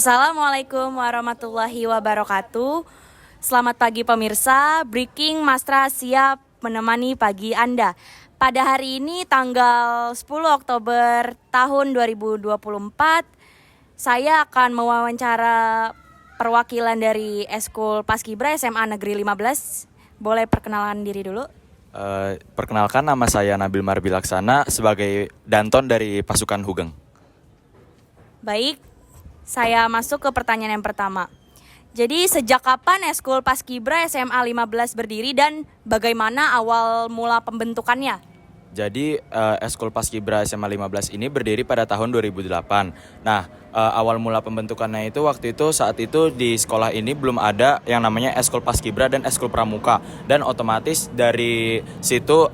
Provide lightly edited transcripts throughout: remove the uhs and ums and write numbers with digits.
Assalamualaikum warahmatullahi wabarakatuh. Selamat pagi pemirsa, Breaking Mastra siap menemani pagi Anda. Pada hari ini tanggal 10 Oktober tahun 2024, saya akan mewawancara perwakilan dari Eskul Paskibra SMA Negeri 15. Boleh perkenalan diri dulu? Perkenalkan, nama saya Nabil Marbilaksana sebagai Danton dari pasukan Hugeng. Baik, saya masuk ke pertanyaan yang pertama. Jadi sejak kapan Eskul Paskibra SMA 15 berdiri dan bagaimana awal mula pembentukannya? Jadi Eskul Paskibra SMA 15 ini berdiri pada tahun 2008. Nah, awal mula pembentukannya itu waktu itu saat itu di sekolah ini belum ada yang namanya Eskul Paskibra dan Eskul Pramuka. Dan otomatis dari situ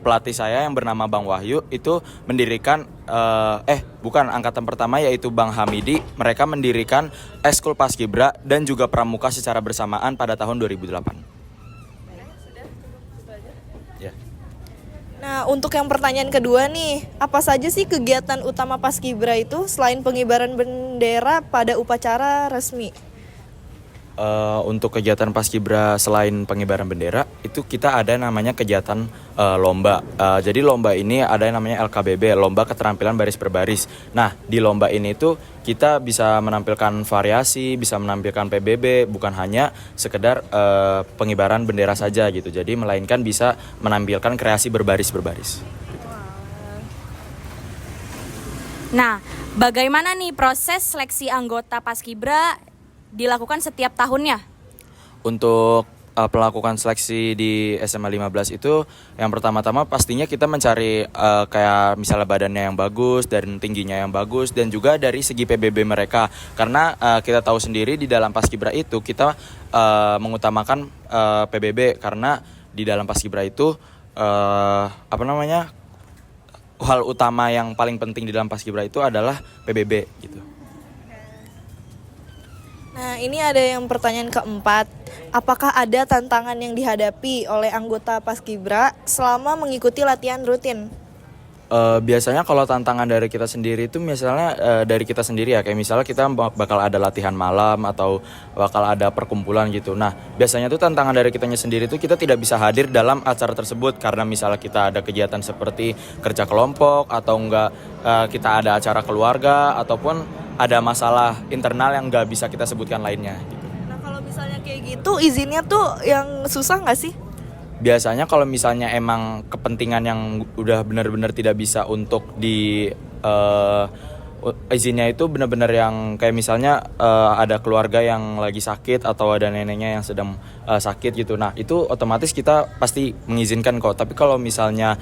pelatih saya yang bernama Bang Wahyu itu mendirikan angkatan pertama yaitu Bang Hamidi. Mereka mendirikan Eskul Paskibra dan juga Pramuka secara bersamaan pada tahun 2008. Nah, untuk yang pertanyaan kedua nih, apa saja sih kegiatan utama Paskibra itu selain pengibaran bendera pada upacara resmi? Untuk kegiatan Paskibra selain pengibaran bendera itu kita ada namanya kegiatan lomba. Jadi lomba ini ada yang namanya LKBB, lomba keterampilan baris berbaris. Nah, di lomba ini tuh kita bisa menampilkan variasi, bisa menampilkan PBB, bukan hanya sekedar pengibaran bendera saja gitu. Jadi melainkan bisa menampilkan kreasi berbaris-berbaris. Nah, bagaimana nih proses seleksi anggota Paskibra dilakukan setiap tahunnya? Untuk melakukan seleksi di SMA 15 itu yang pertama-tama pastinya kita mencari kayak misalnya badannya yang bagus dan tingginya yang bagus dan juga dari segi PBB mereka, karena kita tahu sendiri di dalam Paskibra itu kita mengutamakan PBB karena di dalam Paskibra itu hal utama yang paling penting di dalam Paskibra itu adalah PBB gitu. Nah, ini ada yang pertanyaan keempat. Apakah ada tantangan yang dihadapi oleh anggota Paskibra selama mengikuti latihan rutin? Biasanya kalau tantangan dari kita sendiri itu misalnya dari kita sendiri ya, kayak misalnya kita bakal ada latihan malam atau bakal ada perkumpulan gitu. Nah, biasanya tuh tantangan dari kitanya sendiri tuh kita tidak bisa hadir dalam acara tersebut karena misalnya kita ada kegiatan seperti kerja kelompok atau enggak kita ada acara keluarga ataupun ada masalah internal yang nggak bisa kita sebutkan lainnya gitu. Nah, kalau misalnya kayak gitu izinnya tuh yang susah nggak sih? Biasanya kalau misalnya emang kepentingan yang udah benar-benar tidak bisa untuk izinnya itu benar-benar yang kayak misalnya ada keluarga yang lagi sakit atau ada neneknya yang sedang sakit gitu. Nah, itu otomatis kita pasti mengizinkan kok. Tapi kalau misalnya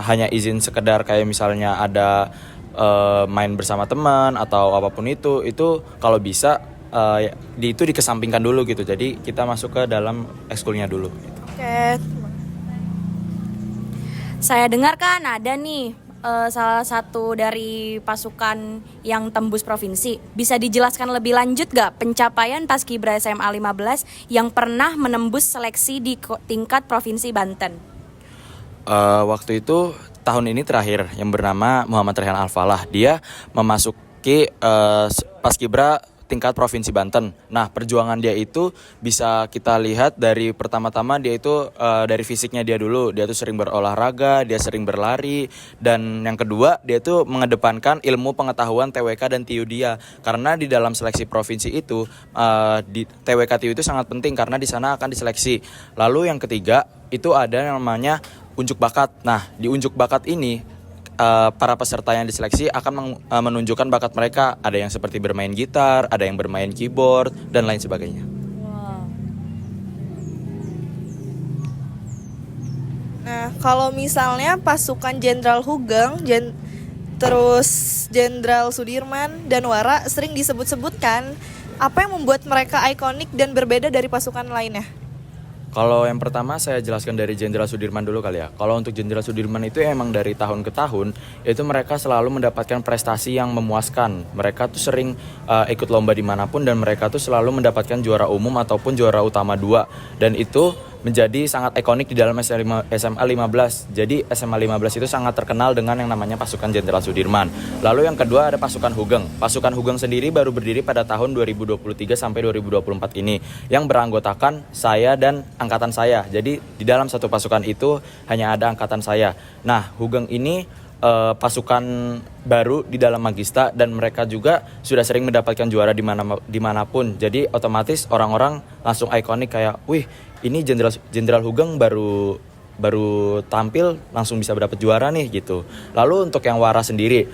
hanya izin sekedar kayak misalnya ada main bersama teman atau apapun itu kalau bisa itu dikesampingkan dulu gitu. Jadi kita masuk ke dalam ekskulnya dulu gitu. Oke. Saya dengar kan ada nih salah satu dari pasukan yang tembus provinsi. Bisa dijelaskan lebih lanjut gak pencapaian Paskibra SMA 15 yang pernah menembus seleksi di tingkat Provinsi Banten? Waktu itu tahun ini terakhir yang bernama Muhammad Rehan Al-Falah. Dia memasuki Paskibra tingkat Provinsi Banten. Nah, perjuangan dia itu bisa kita lihat dari pertama-tama dia itu dari fisiknya dia dulu. Dia tuh sering berolahraga, dia sering berlari, dan yang kedua dia tuh mengedepankan ilmu pengetahuan TWK dan TIU dia. Karena di dalam seleksi provinsi itu di TWK TIU itu sangat penting karena di sana akan diseleksi. Lalu yang ketiga itu ada yang namanya unjuk bakat. Nah, di unjuk bakat ini para peserta yang diseleksi akan menunjukkan bakat mereka. Ada yang seperti bermain gitar, ada yang bermain keyboard, dan lain sebagainya. Wow. Nah, kalau misalnya pasukan Jenderal Hugeng, terus Jenderal Sudirman dan Wara sering disebut-sebutkan, apa yang membuat mereka ikonik dan berbeda dari pasukan lainnya? Kalau yang pertama saya jelaskan dari Jenderal Sudirman dulu kali ya. Kalau untuk Jenderal Sudirman itu emang dari tahun ke tahun itu mereka selalu mendapatkan prestasi yang memuaskan. Mereka tuh sering ikut lomba dimanapun dan mereka tuh selalu mendapatkan juara umum ataupun juara utama 2. Dan itu menjadi sangat ikonik di dalam SMA 15. Jadi SMA 15 itu sangat terkenal dengan yang namanya pasukan Jenderal Sudirman. Lalu yang kedua ada pasukan Hugeng. Pasukan Hugeng sendiri baru berdiri pada tahun 2023 sampai 2024 ini, yang beranggotakan saya dan angkatan saya. Jadi di dalam satu pasukan itu hanya ada angkatan saya. Nah, Hugeng ini pasukan baru di dalam Magista, dan mereka juga sudah sering mendapatkan juara dimanapun. Jadi otomatis orang-orang langsung ikonik kayak, wih, ini Jenderal Hugeng baru tampil langsung bisa dapat juara nih gitu. Lalu untuk yang Wara sendiri,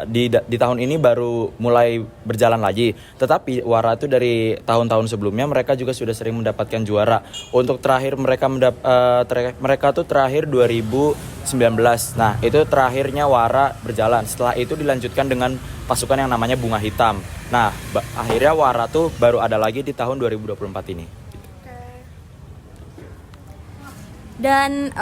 di tahun ini baru mulai berjalan lagi. Tetapi Wara itu dari tahun-tahun sebelumnya mereka juga sudah sering mendapatkan juara. Untuk terakhir mereka tuh terakhir 2019. Nah, itu terakhirnya Wara berjalan. Setelah itu dilanjutkan dengan pasukan yang namanya Bunga Hitam. Nah, akhirnya Wara tuh baru ada lagi di tahun 2024 ini. Dan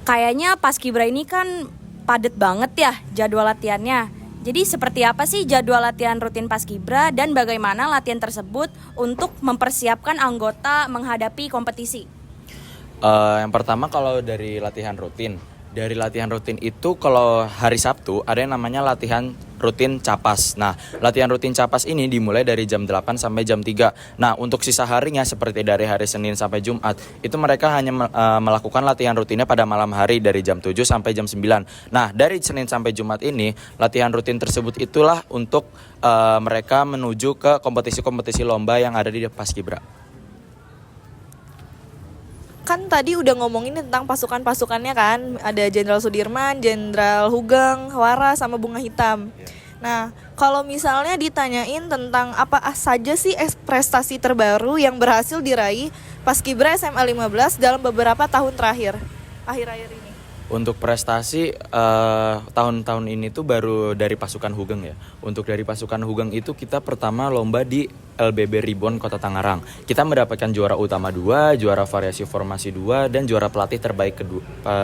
kayaknya Paskibra ini kan padat banget ya jadwal latihannya. Jadi seperti apa sih jadwal latihan rutin Paskibra dan bagaimana latihan tersebut untuk mempersiapkan anggota menghadapi kompetisi? Yang pertama kalau dari latihan rutin. Dari latihan rutin itu kalau hari Sabtu ada yang namanya latihan rutin capas. Nah, latihan rutin capas ini dimulai dari jam 8 sampai jam 3. Nah, untuk sisa harinya seperti dari hari Senin sampai Jumat, itu mereka hanya melakukan latihan rutinnya pada malam hari dari jam 7 sampai jam 9. Nah, dari Senin sampai Jumat ini, latihan rutin tersebut itulah untuk mereka menuju ke kompetisi-kompetisi lomba yang ada di Paskibra. Kan tadi udah ngomongin tentang pasukan-pasukannya kan, ada Jenderal Sudirman, Jenderal Hugeng, Wara, sama Bunga Hitam. Nah, kalau misalnya ditanyain tentang apa saja sih prestasi terbaru yang berhasil diraih Paskibra SMA 15 dalam beberapa tahun terakhir, akhir-akhir ini. Untuk prestasi tahun-tahun ini tuh baru dari pasukan Hugeng ya. Untuk dari pasukan Hugeng itu kita pertama lomba di LBB Ribon Kota Tangerang. Kita mendapatkan juara utama 2, juara variasi formasi 2, dan juara pelatih terbaik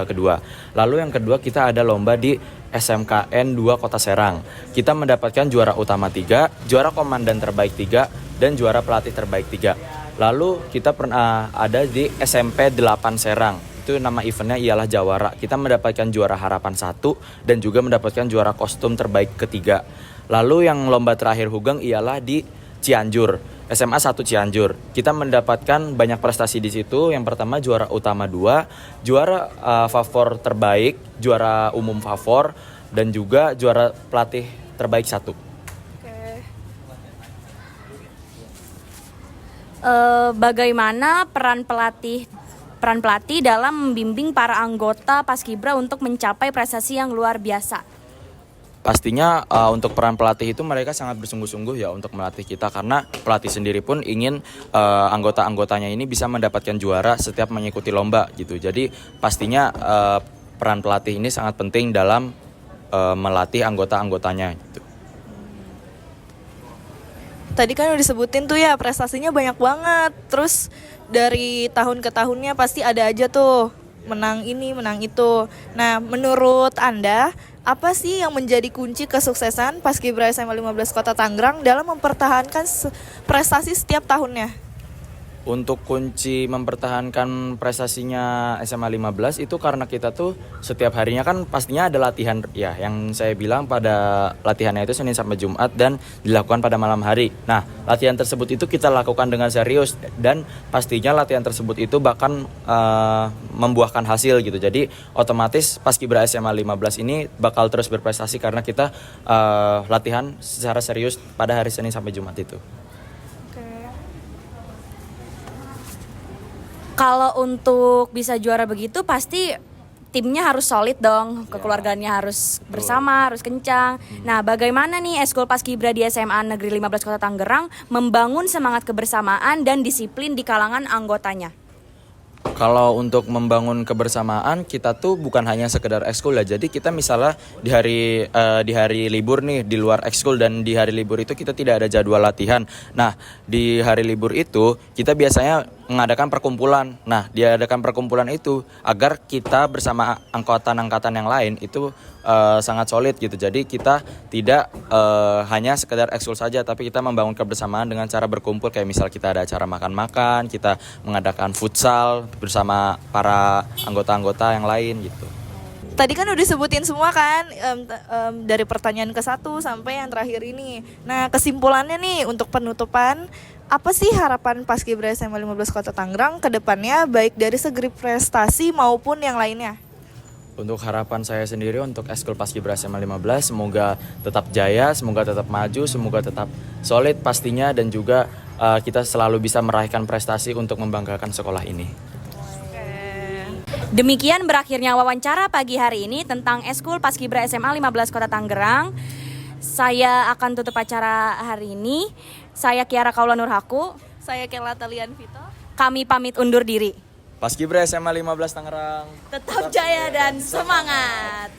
kedua. Lalu yang kedua kita ada lomba di SMKN 2 Kota Serang. Kita mendapatkan juara utama 3, juara komandan terbaik 3, dan juara pelatih terbaik 3. Lalu kita pernah ada di SMP 8 Serang. Itu nama eventnya ialah Jawara. Kita mendapatkan juara harapan 1 dan juga mendapatkan juara kostum terbaik ketiga. Lalu yang lomba terakhir Hugeng ialah di Cianjur, SMA 1 Cianjur. Kita mendapatkan banyak prestasi di situ. Yang pertama juara utama 2, juara favor terbaik, juara umum favor, dan juga juara pelatih terbaik 1. Bagaimana peran pelatih dalam membimbing para anggota Paskibra untuk mencapai prestasi yang luar biasa? Pastinya untuk peran pelatih itu mereka sangat bersungguh-sungguh ya untuk melatih kita, karena pelatih sendiri pun ingin anggota-anggotanya ini bisa mendapatkan juara setiap mengikuti lomba gitu. Jadi pastinya peran pelatih ini sangat penting dalam melatih anggota-anggotanya gitu. Tadi kan udah disebutin tuh ya prestasinya banyak banget. Terus dari tahun ke tahunnya pasti ada aja tuh menang ini, menang itu. Nah, menurut Anda, apa sih yang menjadi kunci kesuksesan Paskibra SMA 15 Kota Tangerang dalam mempertahankan prestasi setiap tahunnya? Untuk kunci mempertahankan prestasinya SMA 15 itu karena kita tuh setiap harinya kan pastinya ada latihan ya, yang saya bilang pada latihannya itu Senin sampai Jumat dan dilakukan pada malam hari. Nah, latihan tersebut itu kita lakukan dengan serius dan pastinya latihan tersebut itu bahkan membuahkan hasil gitu. Jadi otomatis Paskibra SMA 15 ini bakal terus berprestasi karena kita latihan secara serius pada hari Senin sampai Jumat itu. Kalau untuk bisa juara begitu pasti timnya harus solid dong, kekeluargaannya harus bersama, harus kencang. Nah, bagaimana nih Eskul Paskibra di SMA Negeri 15 Kota Tangerang membangun semangat kebersamaan dan disiplin di kalangan anggotanya? Kalau untuk membangun kebersamaan kita tuh bukan hanya sekedar ekskul ya. Jadi kita misalnya di hari libur nih di luar ekskul, dan di hari libur itu kita tidak ada jadwal latihan. Nah, di hari libur itu kita biasanya mengadakan perkumpulan. Nah, diadakan perkumpulan itu agar kita bersama angkatan-angkatan yang lain itu sangat solid gitu. Jadi kita tidak hanya sekedar ekskul saja, tapi kita membangun kebersamaan dengan cara berkumpul. Kayak misal kita ada acara makan-makan, kita mengadakan futsal bersama para anggota-anggota yang lain gitu. Tadi kan udah sebutin semua kan, dari pertanyaan ke-1 sampai yang terakhir ini. Nah, kesimpulannya nih untuk penutupan, apa sih harapan Paskibra SMA 15 Kota Tangerang ke depannya baik dari segi prestasi maupun yang lainnya? Untuk harapan saya sendiri untuk Eskul Paskibra SMA 15 semoga tetap jaya, semoga tetap maju, semoga tetap solid pastinya, dan juga kita selalu bisa meraihkan prestasi untuk membanggakan sekolah ini. Demikian berakhirnya wawancara pagi hari ini tentang Eskul Paskibra SMA 15 Kota Tangerang. Saya akan tutup acara hari ini. Saya Kiara Kaula Nurhaku. Saya Kela Talian Vito. Kami pamit undur diri. Paskibra SMA 15 Tangerang. Tetap jaya dan semangat.